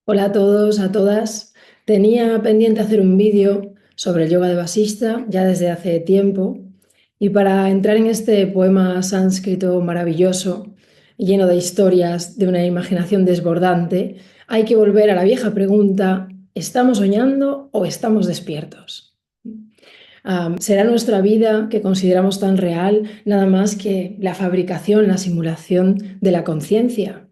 Hola a todos, a todas. Tenía pendiente hacer un vídeo sobre el yoga de Vasista ya desde hace tiempo y para entrar en este poema sánscrito maravilloso, lleno de historias, de una imaginación desbordante, hay que volver a la vieja pregunta: ¿estamos soñando o estamos despiertos? ¿Será nuestra vida que consideramos tan real nada más que la fabricación, la simulación de la conciencia?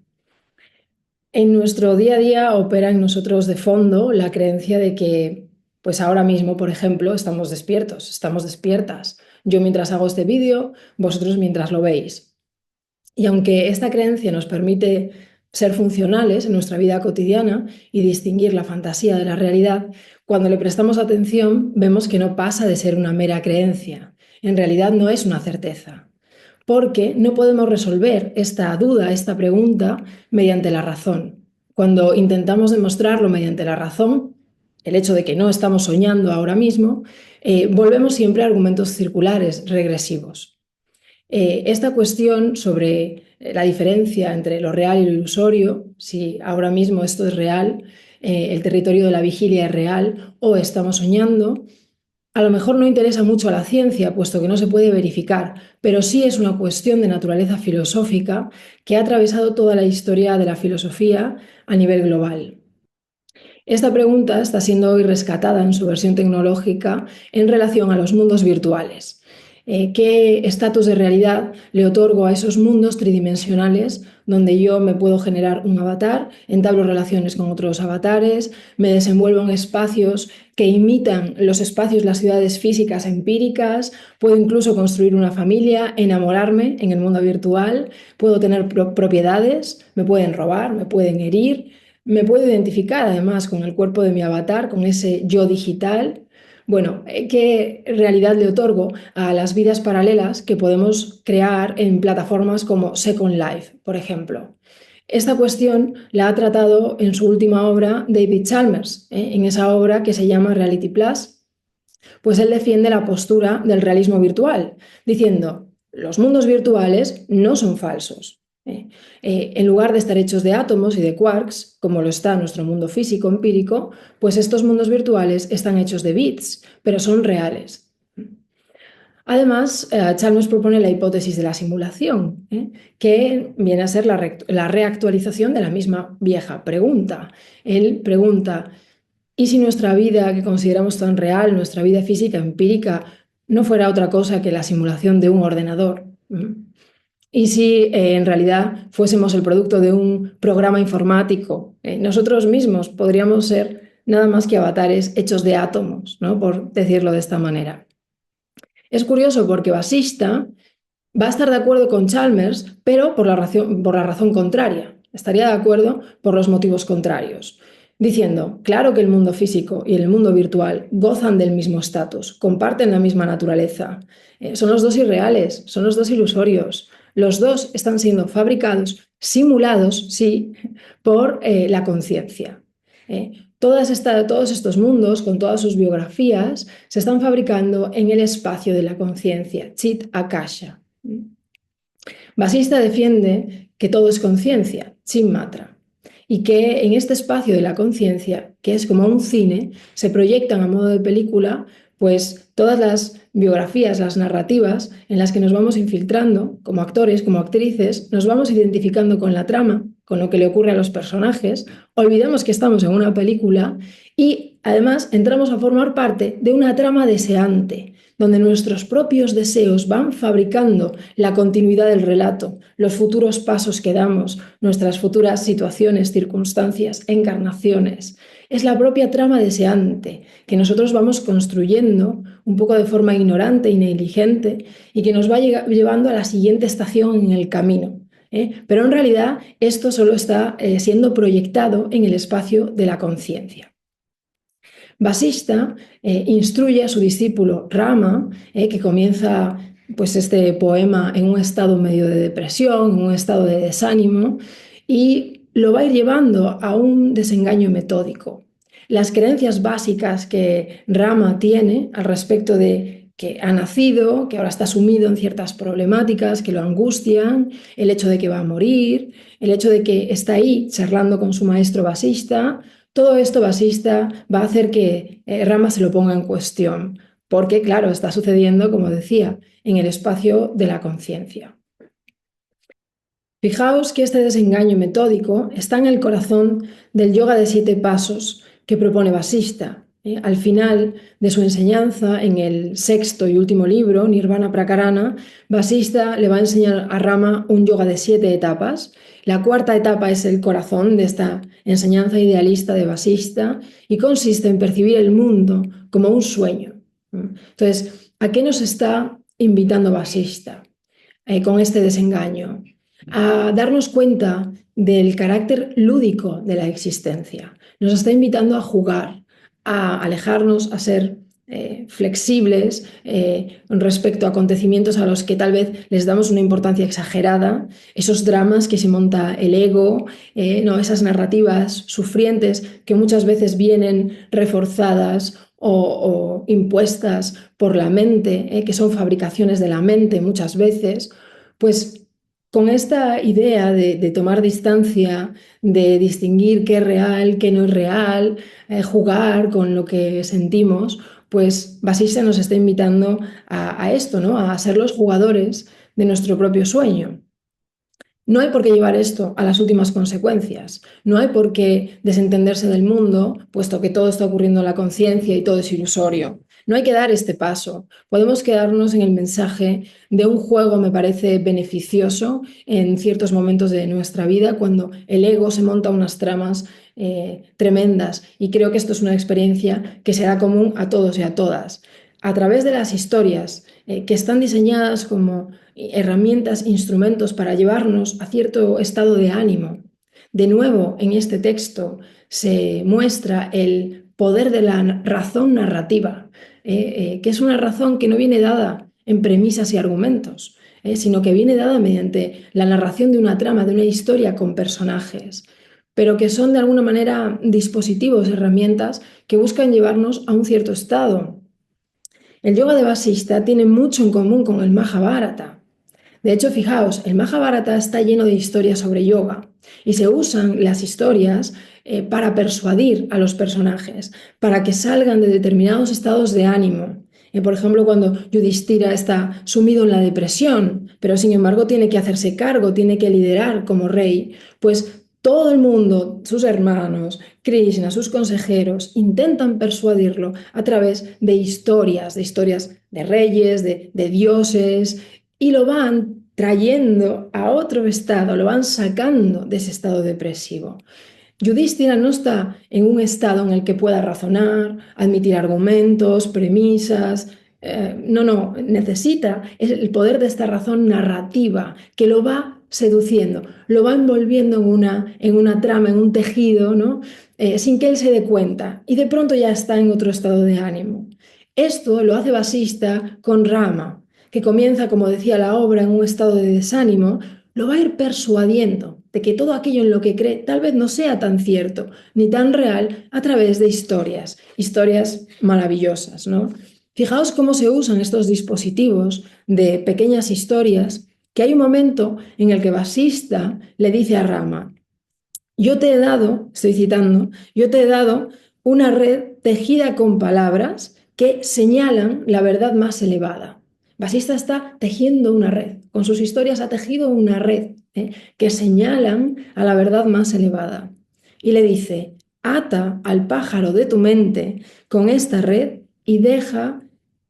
En nuestro día a día opera en nosotros de fondo la creencia de que, pues ahora mismo, por ejemplo, estamos despiertos, estamos despiertas. Yo mientras hago este vídeo, vosotros mientras lo veis. Y aunque esta creencia nos permite ser funcionales en nuestra vida cotidiana y distinguir la fantasía de la realidad, cuando le prestamos atención vemos que no pasa de ser una mera creencia. En realidad no es una certeza, porque no podemos resolver esta duda, esta pregunta, mediante la razón. Cuando intentamos demostrarlo mediante la razón, el hecho de que no estamos soñando ahora mismo, volvemos siempre a argumentos circulares, regresivos. Esta cuestión sobre la diferencia entre lo real y lo ilusorio, si ahora mismo esto es real, el territorio de la vigilia es real o estamos soñando, a lo mejor no interesa mucho a la ciencia, puesto que no se puede verificar, pero sí es una cuestión de naturaleza filosófica que ha atravesado toda la historia de la filosofía a nivel global. Esta pregunta está siendo hoy rescatada en su versión tecnológica en relación a los mundos virtuales. ¿Qué estatus de realidad le otorgo a esos mundos tridimensionales donde yo me puedo generar un avatar, entablo relaciones con otros avatares, me desenvuelvo en espacios que imitan los espacios, las ciudades físicas empíricas, puedo incluso construir una familia, enamorarme en el mundo virtual, puedo tener propiedades, me pueden robar, me pueden herir, me puedo identificar además con el cuerpo de mi avatar, con ese yo digital? Bueno, ¿qué realidad le otorgo a las vidas paralelas que podemos crear en plataformas como Second Life, por ejemplo? Esta cuestión la ha tratado en su última obra David Chalmers, en esa obra que se llama Reality Plus, pues él defiende la postura del realismo virtual, diciendo: los mundos virtuales no son falsos. En lugar de estar hechos de átomos y de quarks, como lo está nuestro mundo físico empírico, pues estos mundos virtuales están hechos de bits, pero son reales. Además, Chalmers propone la hipótesis de la simulación, que viene a ser la reactualización de la misma vieja pregunta. Él pregunta: ¿y si nuestra vida que consideramos tan real, nuestra vida física empírica, no fuera otra cosa que la simulación de un ordenador? ¿Y si en realidad fuésemos el producto de un programa informático? Nosotros mismos podríamos ser nada más que avatares hechos de átomos, ¿no? Por decirlo de esta manera. Es curioso porque Vasista va a estar de acuerdo con Chalmers, pero por la razón contraria. Estaría de acuerdo por los motivos contrarios, diciendo: claro que el mundo físico y el mundo virtual gozan del mismo estatus, comparten la misma naturaleza. Son los dos irreales, son los dos ilusorios. Los dos están siendo fabricados, simulados, sí, por la conciencia. Todos estos mundos, con todas sus biografías, se están fabricando en el espacio de la conciencia, Chit Akasha. Vasista defiende que todo es conciencia, Chimmatra, y que en este espacio de la conciencia, que es como un cine, se proyectan a modo de película pues todas las biografías, las narrativas en las que nos vamos infiltrando como actores, como actrices, nos vamos identificando con la trama, con lo que le ocurre a los personajes, olvidamos que estamos en una película y además entramos a formar parte de una trama deseante, donde nuestros propios deseos van fabricando la continuidad del relato, los futuros pasos que damos, nuestras futuras situaciones, circunstancias, encarnaciones. Es la propia trama deseante que nosotros vamos construyendo un poco de forma ignorante y negligente y que nos va llevando a la siguiente estación en el camino. Pero en realidad esto solo está siendo proyectado en el espacio de la conciencia. Vasista instruye a su discípulo Rama, que comienza pues, este poema en un estado medio de depresión, en un estado de desánimo, y lo va a ir llevando a un desengaño metódico. Las creencias básicas que Rama tiene al respecto de que ha nacido, que ahora está sumido en ciertas problemáticas que lo angustian, el hecho de que va a morir, el hecho de que está ahí charlando con su maestro Vasista. Todo esto Vasista va a hacer que Rama se lo ponga en cuestión, porque claro, está sucediendo, como decía, en el espacio de la conciencia. Fijaos que este desengaño metódico está en el corazón del yoga de 7 pasos que propone Vasista. Al final de su enseñanza, en el sexto y último libro, Nirvana Prakarana, Vasista le va a enseñar a Rama un yoga de 7 etapas. La cuarta etapa es el corazón de esta enseñanza idealista de Vasista y consiste en percibir el mundo como un sueño. Entonces, ¿a qué nos está invitando Vasista con este desengaño? A darnos cuenta del carácter lúdico de la existencia. Nos está invitando a jugar, a alejarnos, a ser flexibles respecto a acontecimientos a los que tal vez les damos una importancia exagerada, esos dramas que se monta el ego, no, esas narrativas sufrientes que muchas veces vienen reforzadas o impuestas por la mente, que son fabricaciones de la mente muchas veces, pues con esta idea de tomar distancia, de distinguir qué es real, qué no es real, jugar con lo que sentimos, pues Vasista nos está invitando a esto, ¿no? A ser los jugadores de nuestro propio sueño. No hay por qué llevar esto a las últimas consecuencias, no hay por qué desentenderse del mundo, puesto que todo está ocurriendo en la conciencia y todo es ilusorio. No hay que dar este paso. Podemos quedarnos en el mensaje de un juego, me parece beneficioso en ciertos momentos de nuestra vida, cuando el ego se monta unas tramas tremendas. Y creo que esto es una experiencia que será común a todos y a todas. A través de las historias que están diseñadas como herramientas, instrumentos para llevarnos a cierto estado de ánimo. De nuevo, en este texto se muestra el poder de la razón narrativa, que es una razón que no viene dada en premisas y argumentos, sino que viene dada mediante la narración de una trama, de una historia con personajes, pero que son de alguna manera dispositivos, herramientas que buscan llevarnos a un cierto estado. El yoga de Vasista tiene mucho en común con el Mahabharata. De hecho, fijaos, el Mahabharata está lleno de historias sobre yoga y se usan las historias para persuadir a los personajes, para que salgan de determinados estados de ánimo. Por ejemplo, cuando Yudhishthira está sumido en la depresión, pero sin embargo tiene que hacerse cargo, tiene que liderar como rey, pues todo el mundo, sus hermanos, Krishna, sus consejeros, intentan persuadirlo a través de historias de reyes, de dioses, y lo van trayendo a otro estado, lo van sacando de ese estado depresivo. Yudhishthira no está en un estado en el que pueda razonar, admitir argumentos, premisas. No, necesita el poder de esta razón narrativa que lo va seduciendo, lo va envolviendo en una trama, en un tejido, ¿no? Sin que él se dé cuenta, y de pronto ya está en otro estado de ánimo. Esto lo hace Vasista con Rama, que comienza, como decía la obra, en un estado de desánimo, lo va a ir persuadiendo de que todo aquello en lo que cree tal vez no sea tan cierto ni tan real a través de historias maravillosas, ¿no? Fijaos cómo se usan estos dispositivos de pequeñas historias, que hay un momento en el que Vasista le dice a Rama: yo te he dado, estoy citando, yo te he dado una red tejida con palabras que señalan la verdad más elevada. Vasista está tejiendo una red, con sus historias ha tejido una red que señalan a la verdad más elevada. Y le dice: ata al pájaro de tu mente con esta red y deja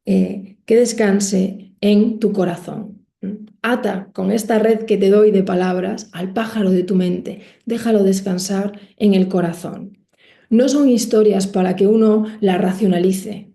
que descanse en tu corazón. Ata con esta red que te doy de palabras al pájaro de tu mente, déjalo descansar en el corazón. No son historias para que uno las racionalice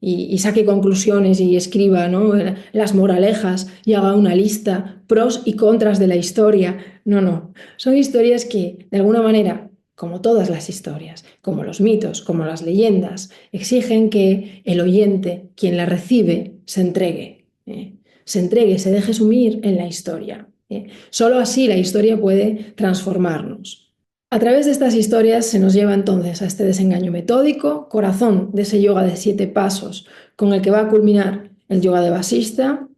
y saque conclusiones y escriba, ¿no?, las moralejas y haga una lista pros y contras de la historia. No, son historias que de alguna manera, como todas las historias, como los mitos, como las leyendas, exigen que el oyente, quien la recibe, se entregue. Se deje sumir en la historia. Solo así la historia puede transformarnos. A través de estas historias se nos lleva entonces a este desengaño metódico, corazón de ese yoga de 7 pasos, con el que va a culminar el yoga de Vasista.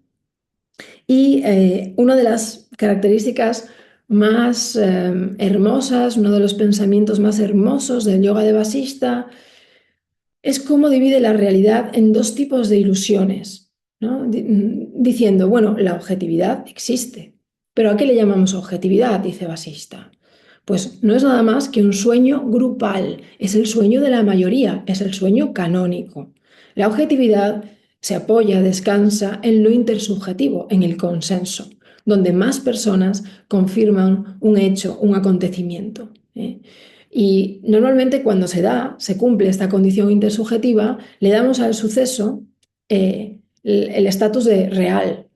Y una de las características más hermosas, uno de los pensamientos más hermosos del yoga de Vasista es cómo divide la realidad en dos tipos de ilusiones, ¿no? Diciendo, bueno, la objetividad existe, pero ¿a qué le llamamos objetividad?, dice Vasista. Pues no es nada más que un sueño grupal, es el sueño de la mayoría, es el sueño canónico. La objetividad se apoya, descansa en lo intersubjetivo, en el consenso, donde más personas confirman un hecho, un acontecimiento, ¿eh? Y normalmente cuando se cumple esta condición intersubjetiva, le damos al suceso el estatus de real.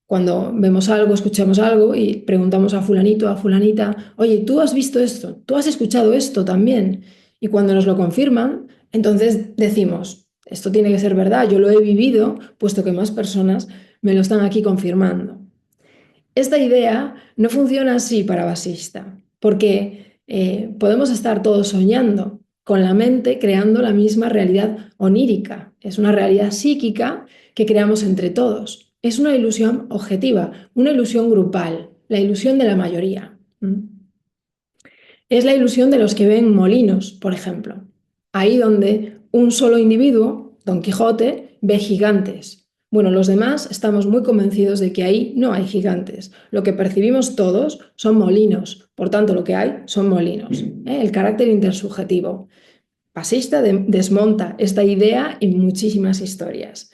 Cuando vemos algo, escuchamos algo y preguntamos a fulanito, a fulanita, oye, ¿tú has visto esto? ¿Tú has escuchado esto también? Y cuando nos lo confirman, entonces decimos, esto tiene que ser verdad, yo lo he vivido, puesto que más personas me lo están aquí confirmando. Esta idea no funciona así para Vasista, porque podemos estar todos soñando, con la mente creando la misma realidad onírica. Es una realidad psíquica que creamos entre todos. Es una ilusión objetiva, una ilusión grupal, la ilusión de la mayoría. Es la ilusión de los que ven molinos, por ejemplo. Ahí donde un solo individuo, Don Quijote, ve gigantes. Bueno, los demás estamos muy convencidos de que ahí no hay gigantes. Lo que percibimos todos son molinos. Por tanto, lo que hay son molinos. El carácter intersubjetivo. Vasista desmonta esta idea en muchísimas historias.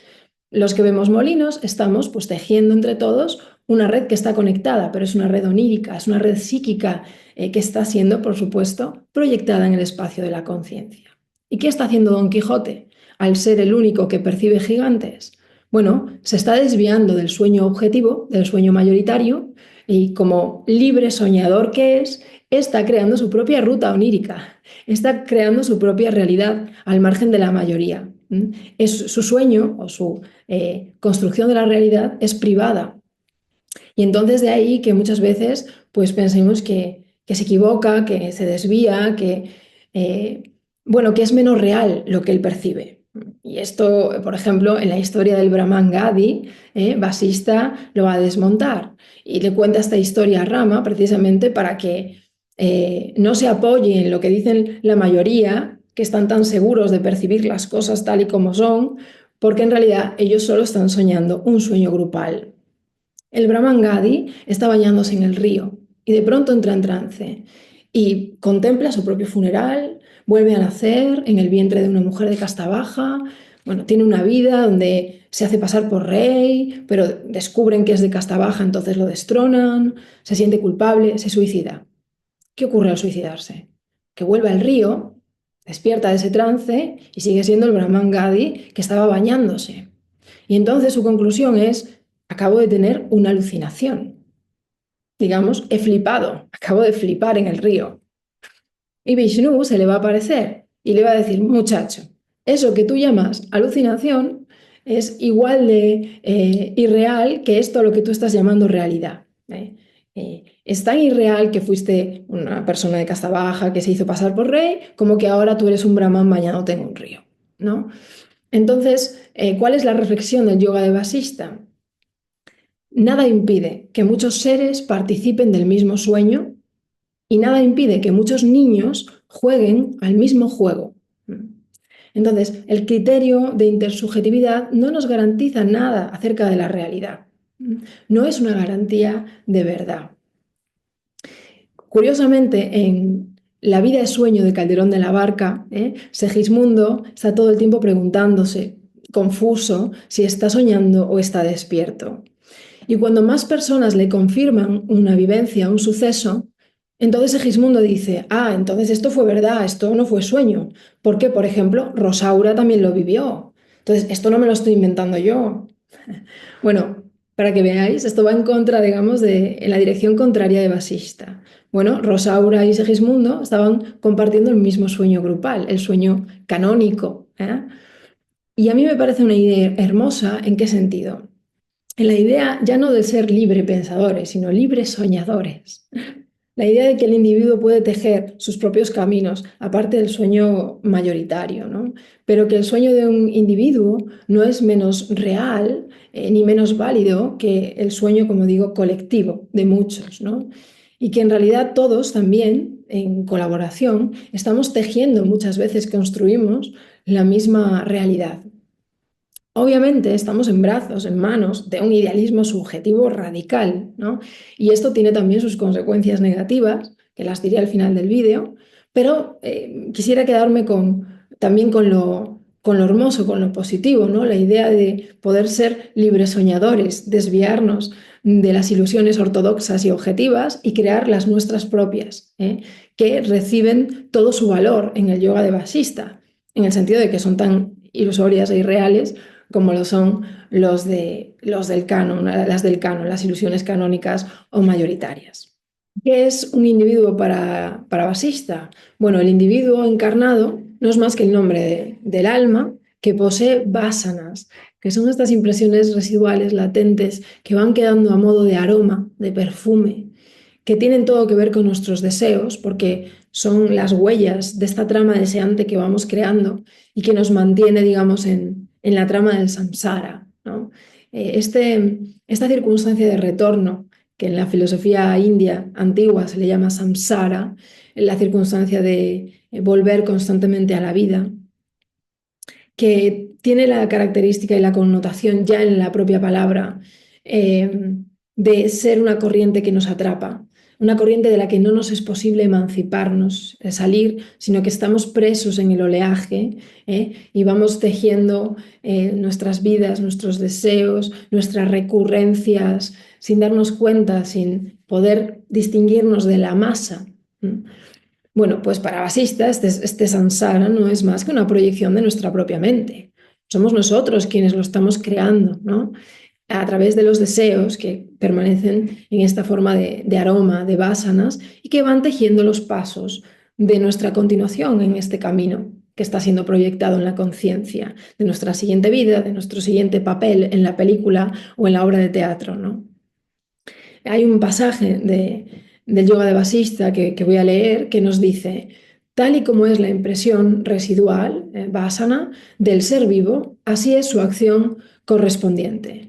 Los que vemos molinos estamos pues tejiendo entre todos una red que está conectada, pero es una red onírica, es una red psíquica que está siendo, por supuesto, proyectada en el espacio de la conciencia. ¿Y qué está haciendo Don Quijote al ser el único que percibe gigantes? Bueno, se está desviando del sueño objetivo, del sueño mayoritario, y como libre soñador que es, está creando su propia ruta onírica, está creando su propia realidad al margen de la mayoría. Es su sueño o su construcción de la realidad es privada. Y entonces de ahí que muchas veces pues pensemos que se equivoca, que se desvía, bueno, que es menos real lo que él percibe. Y esto, por ejemplo, en la historia del Brahman Gadi, Vasista lo va a desmontar y le cuenta esta historia a Rama precisamente para que no se apoye en lo que dicen la mayoría, que están tan seguros de percibir las cosas tal y como son, porque en realidad ellos solo están soñando un sueño grupal. El Brahman Gadi está bañándose en el río y de pronto entra en trance y contempla su propio funeral, vuelve a nacer en el vientre de una mujer de casta baja. Bueno, tiene una vida donde se hace pasar por rey, pero descubren que es de casta baja, entonces lo destronan, se siente culpable, se suicida. ¿Qué ocurre al suicidarse? Que vuelve al río, despierta de ese trance y sigue siendo el Brahman Gadi que estaba bañándose. Y entonces su conclusión es, acabo de tener una alucinación. Digamos, he flipado, acabo de flipar en el río. Y Vishnu se le va a aparecer y le va a decir, muchacho, eso que tú llamas alucinación es igual de irreal que esto a lo que tú estás llamando realidad. Es tan irreal que fuiste una persona de casta baja que se hizo pasar por rey, como que ahora tú eres un brahman bañándote en un río, ¿no? Entonces, ¿cuál es la reflexión del yoga de Vasista? Nada impide que muchos seres participen del mismo sueño y nada impide que muchos niños jueguen al mismo juego. Entonces, el criterio de intersubjetividad no nos garantiza nada acerca de la realidad. No es una garantía de verdad. Curiosamente, en La vida es sueño de Calderón de la Barca, Segismundo está todo el tiempo preguntándose, confuso, si está soñando o está despierto. Y cuando más personas le confirman una vivencia, un suceso, entonces Segismundo dice, entonces esto fue verdad, esto no fue sueño. Porque, por ejemplo, Rosaura también lo vivió. Entonces, esto no me lo estoy inventando yo. Bueno, para que veáis, esto va en contra, digamos, en la dirección contraria de Vasista. Bueno, Rosaura y Segismundo estaban compartiendo el mismo sueño grupal, el sueño canónico. Y a mí me parece una idea hermosa. ¿En qué sentido? En la idea ya no de ser libre pensadores, sino libres soñadores. la idea de que el individuo puede tejer sus propios caminos, aparte del sueño mayoritario, ¿no? Pero que el sueño de un individuo no es menos real ni menos válido que el sueño, como digo, colectivo de muchos, ¿no? Y que en realidad todos también, en colaboración, estamos tejiendo, muchas veces construimos la misma realidad. Obviamente estamos en brazos, en manos de un idealismo subjetivo radical, ¿no? Y esto tiene también sus consecuencias negativas, que las diré al final del vídeo, pero quisiera quedarme también con lo hermoso, con lo positivo, ¿no? La idea de poder ser libres soñadores, desviarnos de las ilusiones ortodoxas y objetivas y crear las nuestras propias, que reciben todo su valor en el yoga de Vasista, en el sentido de que son tan ilusorias e irreales como lo son los del canon, las ilusiones canónicas o mayoritarias. ¿Qué es un individuo para Vasista? Bueno, el individuo encarnado no es más que el nombre del alma que posee vásanas, que son estas impresiones residuales latentes que van quedando a modo de aroma, de perfume, que tienen todo que ver con nuestros deseos, porque son las huellas de esta trama deseante que vamos creando y que nos mantiene, digamos, en la trama del samsara, ¿no? Esta circunstancia de retorno, que en la filosofía india antigua se le llama samsara, la circunstancia de volver constantemente a la vida, que tiene la característica y la connotación ya en la propia palabra de ser una corriente que nos atrapa, una corriente de la que no nos es posible emanciparnos, salir, sino que estamos presos en el oleaje y vamos tejiendo nuestras vidas, nuestros deseos, nuestras recurrencias, sin darnos cuenta, sin poder distinguirnos de la masa. Bueno, pues para Vasista este samsara no es más que una proyección de nuestra propia mente. Somos nosotros quienes lo estamos creando, ¿no? A través de los deseos que permanecen en esta forma de aroma, de vásanas, y que van tejiendo los pasos de nuestra continuación en este camino que está siendo proyectado en la conciencia, de nuestra siguiente vida, de nuestro siguiente papel en la película o en la obra de teatro, ¿no? Hay un pasaje del yoga de Vasista que voy a leer que nos dice: tal y como es la impresión residual, vasana, del ser vivo, así es su acción correspondiente.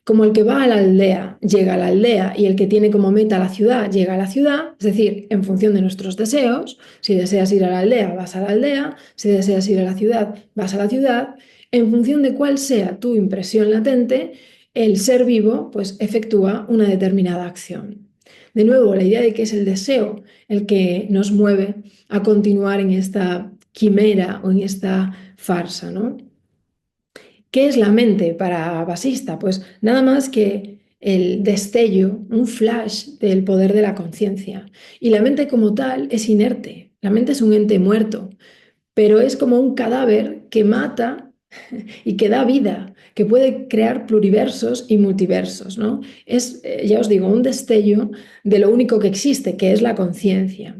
Como el que va a la aldea llega a la aldea y el que tiene como meta la ciudad llega a la ciudad, es decir, en función de nuestros deseos, si deseas ir a la aldea, vas a la aldea, si deseas ir a la ciudad, vas a la ciudad, en función de cuál sea tu impresión latente, el ser vivo pues efectúa una determinada acción. De nuevo, la idea de que es el deseo el que nos mueve a continuar en esta quimera o en esta farsa, ¿no? ¿Qué es la mente para Vasista? Pues nada más que el destello, un flash del poder de la conciencia. Y la mente como tal es inerte, la mente es un ente muerto, pero es como un cadáver que mata y que da vida, que puede crear pluriversos y multiversos, ¿no? Es, ya os digo, un destello de lo único que existe, que es la conciencia.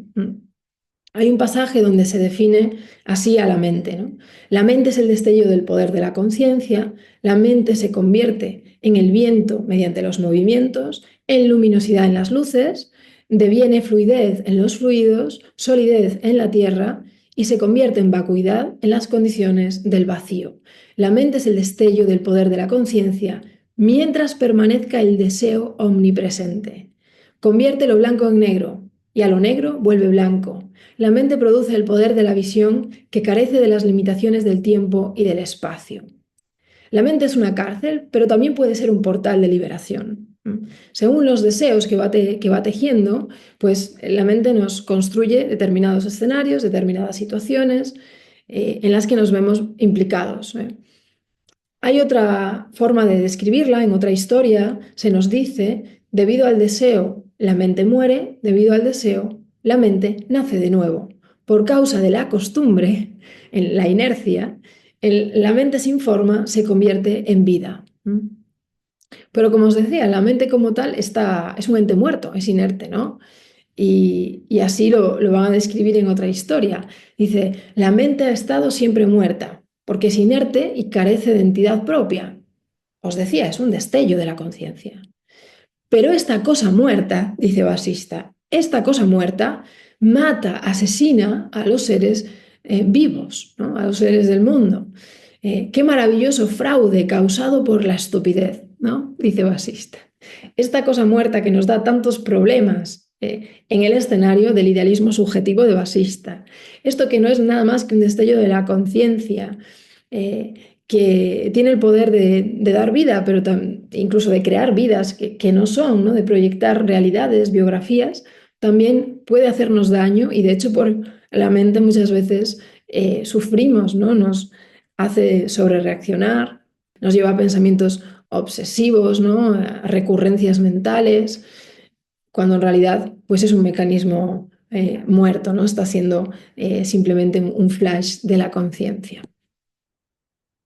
Hay un pasaje donde se define así a la mente, ¿no? La mente es el destello del poder de la conciencia, la mente se convierte en el viento mediante los movimientos, en luminosidad en las luces, deviene fluidez en los fluidos, solidez en la tierra y se convierte en vacuidad en las condiciones del vacío. La mente es el destello del poder de la conciencia mientras permanezca el deseo omnipresente. Convierte lo blanco en negro y a lo negro vuelve blanco. La mente produce el poder de la visión que carece de las limitaciones del tiempo y del espacio. La mente es una cárcel, pero también puede ser un portal de liberación. Según los deseos que va tejiendo, pues la mente nos construye determinados escenarios, determinadas situaciones en las que nos vemos implicados. Hay otra forma de describirla, en otra historia se nos dice: debido al deseo, la mente muere; debido al deseo, la mente nace de nuevo. Por causa de la costumbre, en la inercia, la mente sin forma se convierte en vida. Pero como os decía, la mente como tal es un ente muerto, es inerte, ¿no? Y así lo van a describir en otra historia. Dice: la mente ha estado siempre muerta, porque es inerte y carece de entidad propia. Os decía, es un destello de la conciencia. Pero esta cosa muerta, dice Vasista, esta cosa muerta mata, asesina a los seres vivos, ¿no? A los seres del mundo. Qué maravilloso fraude causado por la estupidez, ¿no? Dice Basista. Esta cosa muerta que nos da tantos problemas en el escenario del idealismo subjetivo de Basista. Esto que no es nada más que un destello de la conciencia, que tiene el poder de dar vida, pero incluso de crear vidas que no son, ¿no? De proyectar realidades, biografías, también puede hacernos daño y de hecho por la mente muchas veces sufrimos, ¿no? Nos hace sobrereaccionar, nos lleva a pensamientos obsesivos, ¿no? A recurrencias mentales, cuando en realidad pues es un mecanismo muerto, ¿no? Está siendo simplemente un flash de la conciencia.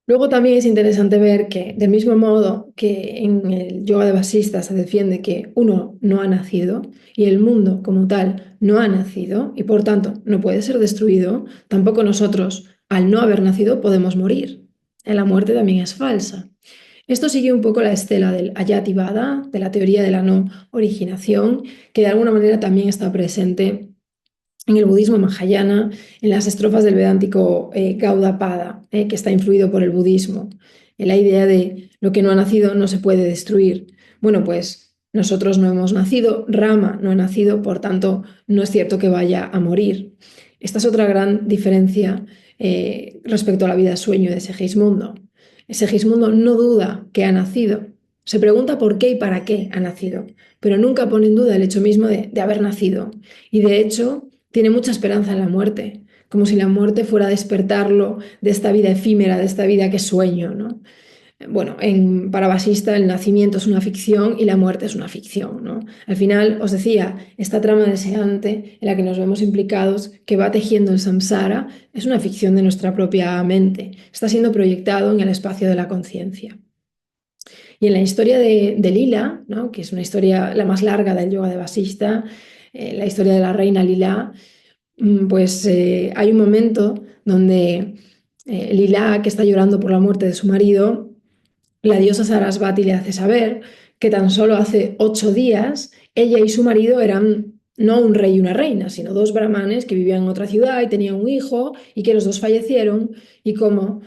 Luego también es interesante ver que, del mismo modo que en el yoga de Vasista se defiende que uno no ha nacido y el mundo como tal no ha nacido y por tanto no puede ser destruido, tampoco nosotros, al no haber nacido, podemos morir. La muerte también es falsa. Esto sigue un poco la estela del Ayativada, de la teoría de la no originación, que de alguna manera también está presente en el budismo Mahayana, en las estrofas del vedántico Gaudapada, que está influido por el budismo, en la idea de lo que no ha nacido no se puede destruir. Bueno, pues nosotros no hemos nacido, Rama no ha nacido, por tanto no es cierto que vaya a morir. Esta es otra gran diferencia respecto a la vida sueño de Segismundo. Segismundo no duda que ha nacido, se pregunta por qué y para qué ha nacido, pero nunca pone en duda el hecho mismo de haber nacido. Y de hecho, tiene mucha esperanza en la muerte, como si la muerte fuera a despertarlo de esta vida efímera, de esta vida que es sueño, ¿no? Bueno, para Basista el nacimiento es una ficción y la muerte es una ficción, ¿no? Al final, os decía, esta trama deseante en la que nos vemos implicados, que va tejiendo el samsara, es una ficción de nuestra propia mente, está siendo proyectado en el espacio de la conciencia. Y en la historia de Lila, ¿no? Que es una historia la más larga del yoga de Vasista, la historia de la reina Lila, pues hay un momento donde Lila, que está llorando por la muerte de su marido, la diosa Sarasvati le hace saber que tan solo hace 8 días ella y su marido eran no un rey y una reina, sino dos brahmanes que vivían en otra ciudad y tenían un hijo y que los dos fallecieron y como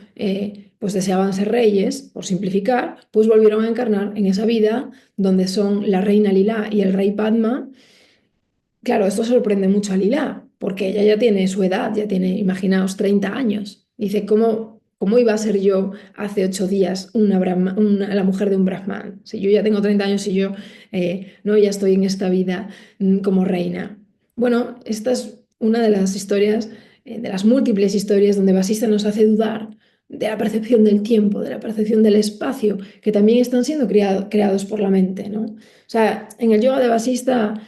pues deseaban ser reyes, por simplificar, pues volvieron a encarnar en esa vida donde son la reina Lila y el rey Padma. Claro, esto sorprende mucho a Lila, porque ella ya tiene su edad, ya tiene, imaginaos, 30 años. Dice, ¿cómo iba a ser yo hace 8 días la mujer de un brahman? Si yo ya tengo 30 años y yo no, ya estoy en esta vida como reina. Bueno, esta es una de las historias, de las múltiples historias donde Vasista nos hace dudar de la percepción del tiempo, de la percepción del espacio, que también están siendo creados por la mente, ¿no? O sea, en el yoga de Vasista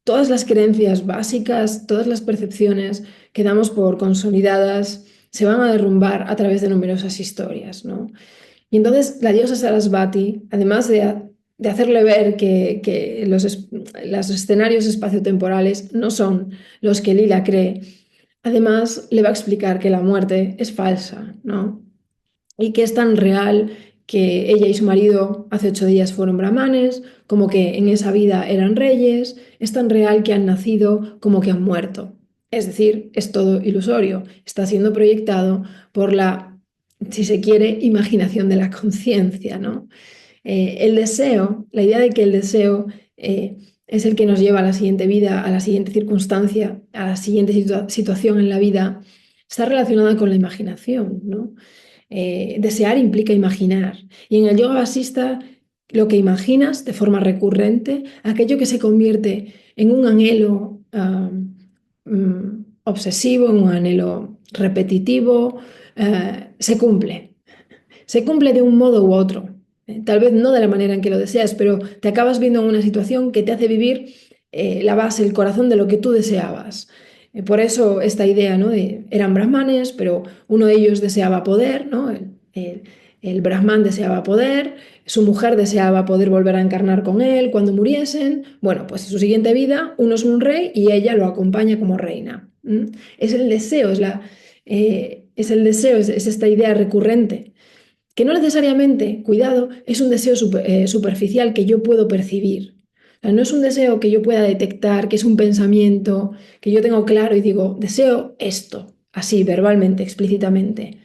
todas las creencias básicas, todas las percepciones que damos por consolidadas se van a derrumbar a través de numerosas historias, ¿no? Y entonces la diosa Sarasvati, además de hacerle ver que los escenarios espaciotemporales no son los que Lila cree, además le va a explicar que la muerte es falsa, ¿no? Y que es tan real que ella y su marido hace 8 días fueron brahmanes, como que en esa vida eran reyes, es tan real que han nacido como que han muerto. Es decir, es todo ilusorio, está siendo proyectado por la, si se quiere, imaginación de la conciencia, ¿no? El deseo, la idea de que el deseo es el que nos lleva a la siguiente vida, a la siguiente circunstancia, a la siguiente situación en la vida, está relacionada con la imaginación, ¿no? Desear implica imaginar. Y en el yoga vasista, lo que imaginas de forma recurrente, aquello que se convierte en un anhelo obsesivo, en un anhelo repetitivo, se cumple. Se cumple de un modo u otro. Tal vez no de la manera en que lo deseas, pero te acabas viendo en una situación que te hace vivir la base, el corazón de lo que tú deseabas. Por eso esta idea, ¿no? Eran brahmanes, pero uno de ellos deseaba poder, ¿no? El brahman deseaba poder, su mujer deseaba poder volver a encarnar con él cuando muriesen. Bueno, pues en su siguiente vida uno es un rey y ella lo acompaña como reina. Es el deseo, es el deseo, es esta idea recurrente, que no necesariamente, cuidado, es un deseo superficial que yo puedo percibir. O sea, no es un deseo que yo pueda detectar, que es un pensamiento que yo tengo claro y digo, deseo esto, así, verbalmente, explícitamente.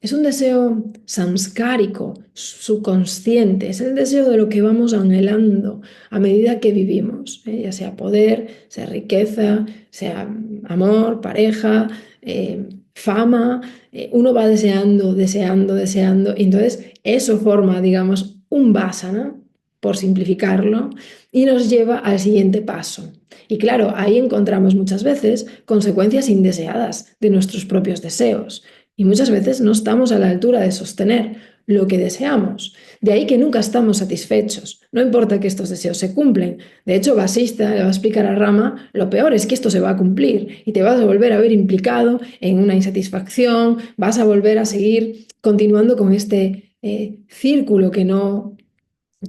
Es un deseo samskárico, subconsciente, es el deseo de lo que vamos anhelando a medida que vivimos, ya sea poder, sea riqueza, sea amor, pareja, fama, uno va deseando, deseando, deseando, y entonces eso forma, digamos, un vasana, por simplificarlo, y nos lleva al siguiente paso. Y claro, ahí encontramos muchas veces consecuencias indeseadas de nuestros propios deseos. Y muchas veces no estamos a la altura de sostener lo que deseamos. De ahí que nunca estamos satisfechos. No importa que estos deseos se cumplen. De hecho, Vasista le va a explicar a Rama, lo peor es que esto se va a cumplir y te vas a volver a ver implicado en una insatisfacción, vas a volver a seguir continuando con este círculo que no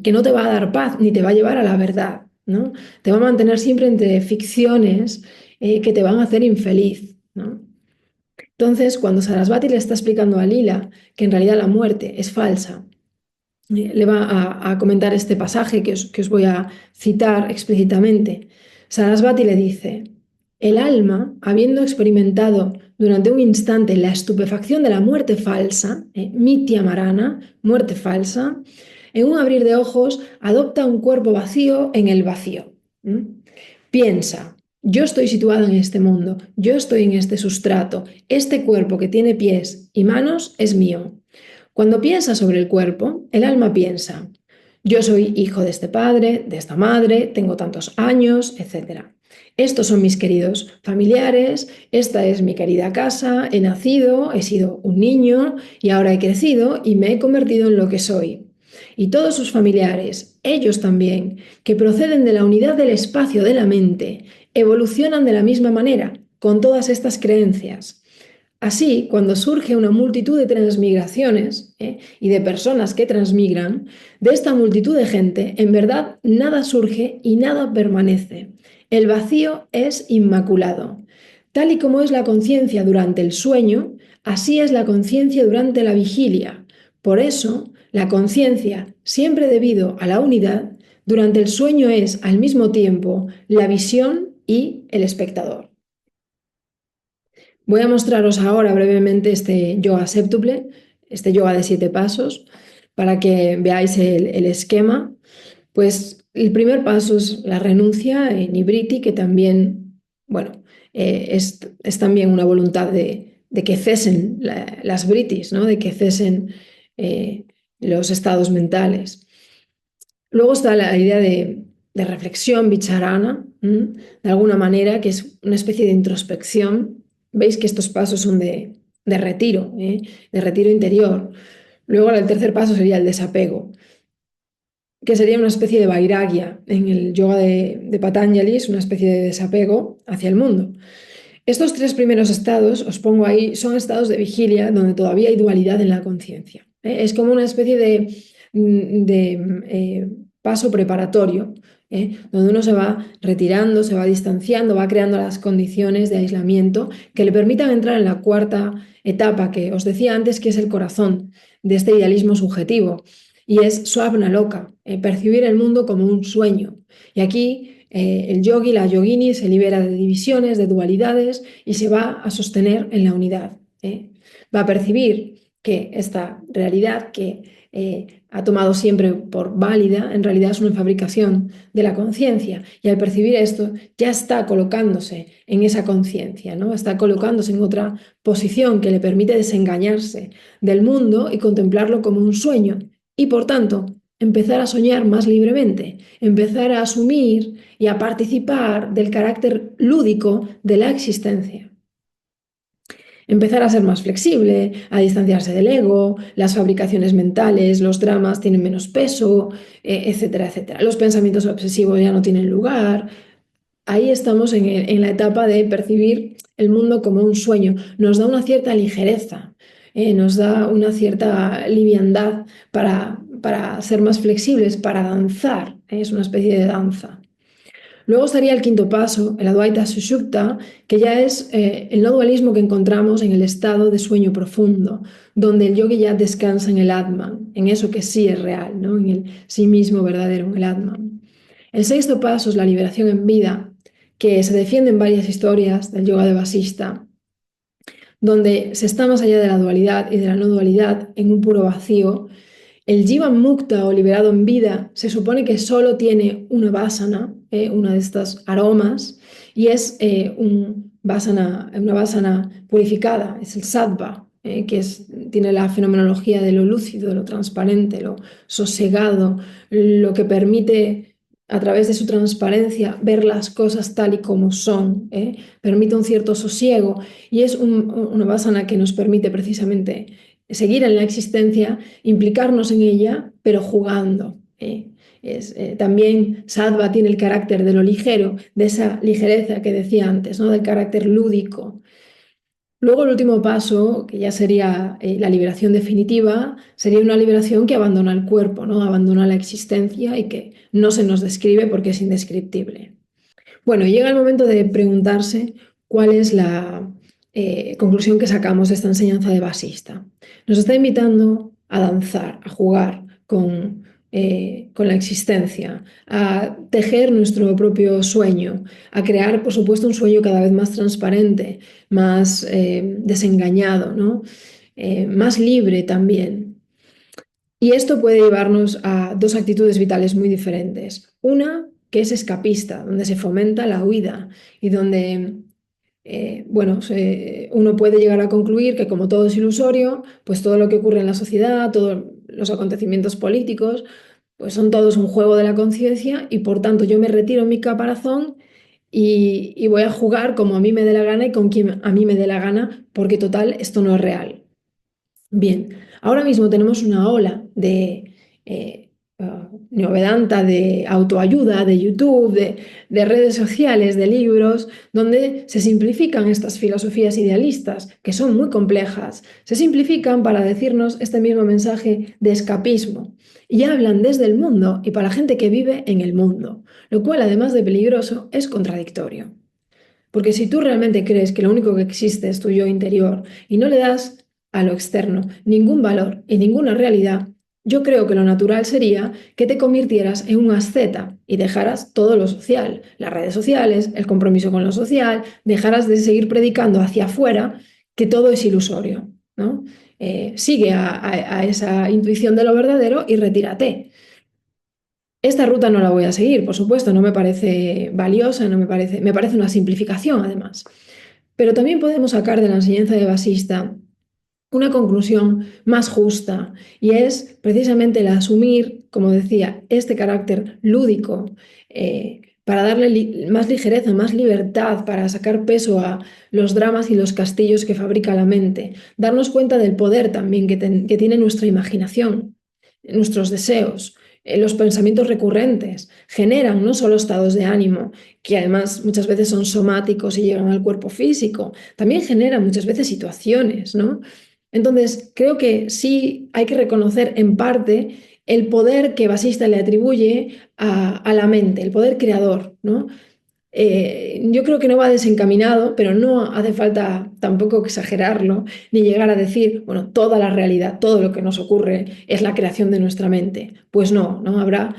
te va a dar paz ni te va a llevar a la verdad, ¿no? Te va a mantener siempre entre ficciones que te van a hacer infeliz, ¿no? Entonces, cuando Sarasvati le está explicando a Lila que en realidad la muerte es falsa, le va a comentar este pasaje que os voy a citar explícitamente. Sarasvati le dice, el alma, habiendo experimentado durante un instante la estupefacción de la muerte falsa, mitya marana, muerte falsa, en un abrir de ojos adopta un cuerpo vacío en el vacío. Piensa, yo estoy situado en este mundo, yo estoy en este sustrato, este cuerpo que tiene pies y manos es mío. Cuando piensa sobre el cuerpo, el alma piensa, yo soy hijo de este padre, de esta madre, tengo tantos años, etc. Estos son mis queridos familiares, esta es mi querida casa, he nacido, he sido un niño y ahora he crecido y me he convertido en lo que soy. Y todos sus familiares, ellos también, que proceden de la unidad del espacio de la mente, evolucionan de la misma manera, con todas estas creencias. Así, cuando surge una multitud de transmigraciones y de personas que transmigran, de esta multitud de gente, en verdad nada surge y nada permanece. El vacío es inmaculado. Tal y como es la conciencia durante el sueño, así es la conciencia durante la vigilia. Por eso, la conciencia, siempre debido a la unidad, durante el sueño es al mismo tiempo la visión y el espectador. Voy a mostraros ahora brevemente este yoga séptuple, este yoga de 7 pasos, para que veáis el esquema. Pues el primer paso es la renuncia en Nibriti, que también, bueno, es también una voluntad de que cesen las britis, ¿no? De que cesen los estados mentales. Luego está la idea de reflexión, vicharana, de alguna manera, que es una especie de introspección. Veis que estos pasos son de retiro, de retiro interior. Luego el tercer paso sería el desapego, que sería una especie de vairagya. En el yoga de Patanjali es una especie de desapego hacia el mundo. Estos 3 primeros estados, os pongo ahí, son estados de vigilia donde todavía hay dualidad en la conciencia. Es como una especie de paso preparatorio, donde uno se va retirando, se va distanciando, va creando las condiciones de aislamiento que le permitan entrar en la cuarta etapa que os decía antes, que es el corazón de este idealismo subjetivo, y es swapna loka, percibir el mundo como un sueño. Y aquí el yogi, la yogini, se libera de divisiones, de dualidades y se va a sostener en la unidad. Va a percibir que esta realidad que ha tomado siempre por válida, en realidad es una fabricación de la conciencia. Y al percibir esto, ya está colocándose en esa conciencia, ¿no? Está colocándose en otra posición que le permite desengañarse del mundo y contemplarlo como un sueño. Y por tanto, empezar a soñar más libremente, empezar a asumir y a participar del carácter lúdico de la existencia. Empezar a ser más flexible, a distanciarse del ego, las fabricaciones mentales, los dramas tienen menos peso, etcétera, etcétera. Los pensamientos obsesivos ya no tienen lugar. Ahí estamos en la etapa de percibir el mundo como un sueño. Nos da una cierta ligereza, nos da una cierta liviandad para ser más flexibles, para danzar. Es una especie de danza. Luego estaría el quinto paso, el Advaita Sushupta, que ya es el no dualismo que encontramos en el estado de sueño profundo, donde el yogi ya descansa en el Atman, en eso que sí es real, ¿no? En el sí mismo verdadero, en el Atman. El sexto paso es la liberación en vida, que se defiende en varias historias del yoga de Vasista, donde se está más allá de la dualidad y de la no dualidad en un puro vacío. El Jivan Mukta o liberado en vida se supone que solo tiene una vasana, una de estas aromas, y es una vasana purificada, es el sattva, tiene la fenomenología de lo lúcido, de lo transparente, lo sosegado, lo que permite a través de su transparencia ver las cosas tal y como son, permite un cierto sosiego y es una vasana que nos permite precisamente seguir en la existencia, implicarnos en ella, pero jugando. También sattva tiene el carácter de lo ligero, de esa ligereza que decía antes, ¿no? Del carácter lúdico. Luego el último paso, que ya sería la liberación definitiva, sería una liberación que abandona el cuerpo, ¿no? Abandona la existencia y que no se nos describe porque es indescriptible. Bueno, llega el momento de preguntarse cuál es la conclusión que sacamos de esta enseñanza de Vasista. Nos está invitando a danzar, a jugar con la existencia, a tejer nuestro propio sueño, a crear, por supuesto, un sueño cada vez más transparente, más desengañado, ¿no? Más libre también. Y esto puede llevarnos a dos actitudes vitales muy diferentes. Una que es escapista, donde se fomenta la huida y donde, uno puede llegar a concluir que como todo es ilusorio, pues todo lo que ocurre en la sociedad, todos los acontecimientos políticos, pues son todos un juego de la conciencia y por tanto yo me retiro en mi caparazón y voy a jugar como a mí me dé la gana y con quien a mí me dé la gana, porque total, esto no es real. Bien, ahora mismo tenemos una ola de neovedanta, de autoayuda, de YouTube, de redes sociales, de libros, donde se simplifican estas filosofías idealistas, que son muy complejas, se simplifican para decirnos este mismo mensaje de escapismo. Y hablan desde el mundo y para la gente que vive en el mundo, lo cual, además de peligroso, es contradictorio. Porque si tú realmente crees que lo único que existe es tu yo interior y no le das a lo externo ningún valor y ninguna realidad, yo creo que lo natural sería que te convirtieras en un asceta y dejaras todo lo social, las redes sociales, el compromiso con lo social, dejaras de seguir predicando hacia afuera que todo es ilusorio, ¿no? Sigue a esa intuición de lo verdadero y retírate. Esta ruta no la voy a seguir, por supuesto, no me parece valiosa, me parece una simplificación además. Pero también podemos sacar de la enseñanza de Basista una conclusión más justa y es precisamente el asumir, como decía, este carácter lúdico para darle más ligereza, más libertad, para sacar peso a los dramas y los castillos que fabrica la mente, darnos cuenta del poder también que tiene nuestra imaginación, nuestros deseos. Los pensamientos recurrentes generan no solo estados de ánimo, que además muchas veces son somáticos y llegan al cuerpo físico, también generan muchas veces situaciones, ¿no? Entonces, creo que sí hay que reconocer en parte el poder que Basista le atribuye a la mente, el poder creador, ¿no? Yo creo que no va desencaminado, pero no hace falta tampoco exagerarlo, ni llegar a decir, bueno, toda la realidad, todo lo que nos ocurre es la creación de nuestra mente. Pues no, ¿no? Habrá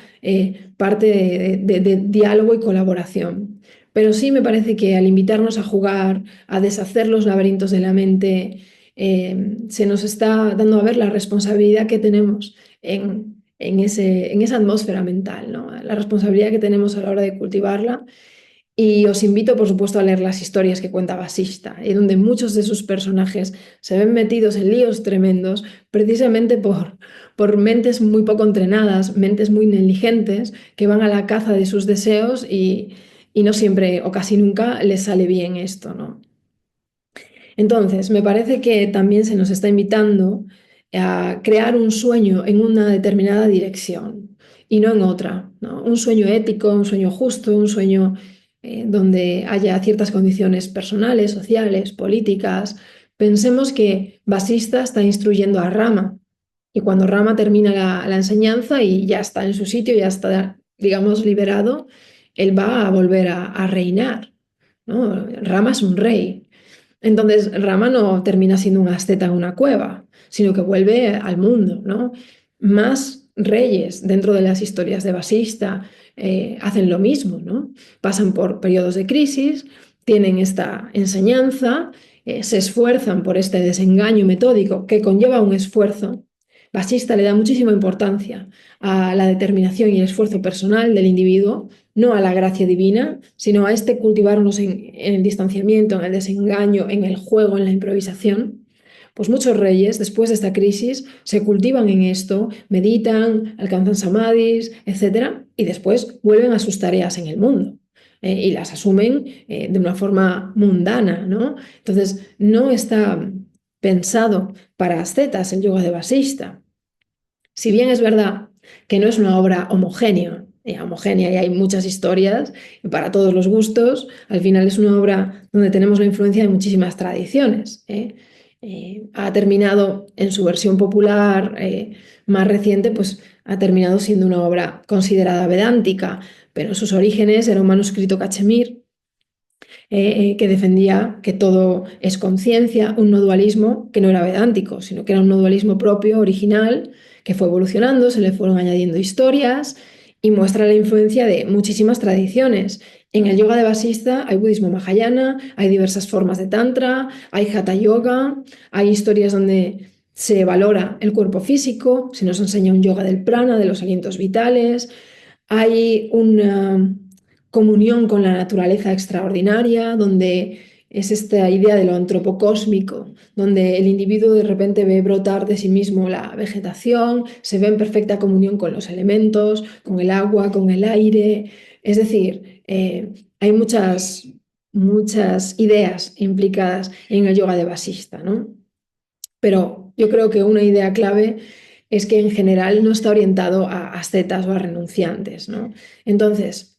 parte de diálogo y colaboración. Pero sí me parece que al invitarnos a jugar, a deshacer los laberintos de la mente, se nos está dando a ver la responsabilidad que tenemos en esa atmósfera mental, ¿no? La responsabilidad que tenemos a la hora de cultivarla. Y os invito, por supuesto, a leer las historias que cuenta Basista, y donde muchos de sus personajes se ven metidos en líos tremendos precisamente por mentes muy poco entrenadas, mentes muy negligentes, que van a la caza de sus deseos y no siempre o casi nunca les sale bien esto, ¿no? Entonces, me parece que también se nos está invitando a crear un sueño en una determinada dirección y no en otra, ¿no? Un sueño ético, un sueño justo, un sueño donde haya ciertas condiciones personales, sociales, políticas. Pensemos que Basista está instruyendo a Rama y cuando Rama termina la enseñanza y ya está en su sitio, ya está, digamos, liberado, él va a volver a reinar, ¿no? Rama es un rey. Entonces, Rama no termina siendo un asceta en una cueva, sino que vuelve al mundo, ¿no? Más reyes dentro de las historias de Basista, hacen lo mismo, ¿no? Pasan por periodos de crisis, tienen esta enseñanza, se esfuerzan por este desengaño metódico que conlleva un esfuerzo. Basista le da muchísima importancia a la determinación y el esfuerzo personal del individuo, no a la gracia divina, sino a este cultivarnos en el distanciamiento, en el desengaño, en el juego, en la improvisación. Pues muchos reyes, después de esta crisis, se cultivan en esto, meditan, alcanzan samadhis, etc. Y después vuelven a sus tareas en el mundo. Y las asumen de una forma mundana, ¿no? Entonces, no está pensado para ascetas el yoga de Vasista. Si bien es verdad que no es una obra homogénea y hay muchas historias para todos los gustos, al final es una obra donde tenemos la influencia de muchísimas tradiciones. Ha terminado en su versión popular más reciente, pues ha terminado siendo una obra considerada vedántica, pero en sus orígenes era un manuscrito cachemir que defendía que todo es conciencia, un no dualismo que no era vedántico, sino que era un no dualismo propio, original, que fue evolucionando, se le fueron añadiendo historias y muestra la influencia de muchísimas tradiciones. En el yoga de Vasista hay budismo mahayana, hay diversas formas de tantra, hay hatha yoga, hay historias donde se valora el cuerpo físico, se nos enseña un yoga del prana, de los alientos vitales, hay una comunión con la naturaleza extraordinaria, donde es esta idea de lo antropocósmico, donde el individuo de repente ve brotar de sí mismo la vegetación, se ve en perfecta comunión con los elementos, con el agua, con el aire. Es decir, hay muchas ideas implicadas en el yoga de Vasista, ¿no? Pero yo creo que una idea clave es que en general no está orientado a ascetas o a renunciantes, ¿no? Entonces,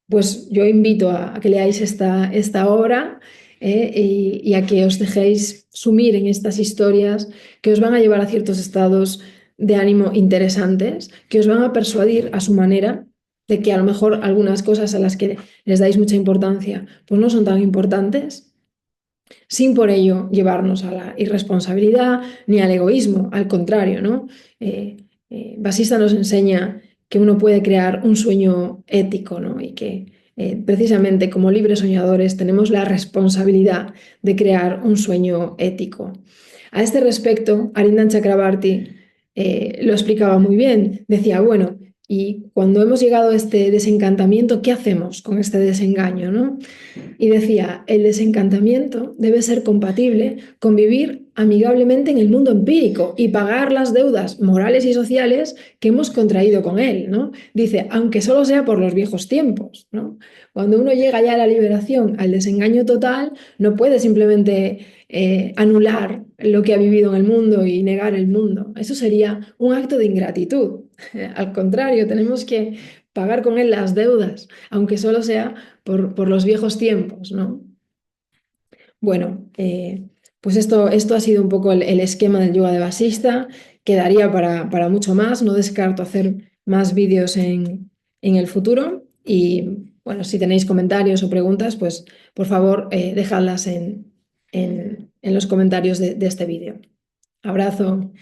pues yo invito a que leáis esta obra y a que os dejéis sumir en estas historias que os van a llevar a ciertos estados de ánimo interesantes, que os van a persuadir a su manera de que a lo mejor algunas cosas a las que les dais mucha importancia pues no son tan importantes, sin por ello llevarnos a la irresponsabilidad ni al egoísmo, al contrario, ¿no? Basista nos enseña que uno puede crear un sueño ético, ¿no? Y que precisamente como libres soñadores tenemos la responsabilidad de crear un sueño ético. A este respecto, Arindan Chakrabarti lo explicaba muy bien. Decía, bueno, y cuando hemos llegado a este desencantamiento, ¿qué hacemos con este desengaño, ¿no? Y decía, el desencantamiento debe ser compatible con vivir amigablemente en el mundo empírico y pagar las deudas morales y sociales que hemos contraído con él, ¿no? Dice, aunque solo sea por los viejos tiempos, ¿no? Cuando uno llega ya a la liberación, al desengaño total, no puede simplemente anular lo que ha vivido en el mundo y negar el mundo. Eso sería un acto de ingratitud. Al contrario, tenemos que pagar con él las deudas, aunque solo sea por los viejos tiempos, ¿no? Bueno, pues esto ha sido un poco el esquema del yoga de Vasista. Quedaría para mucho más. No descarto hacer más vídeos en el futuro. Y bueno, si tenéis comentarios o preguntas, pues por favor dejadlas en los comentarios de este vídeo. Abrazo.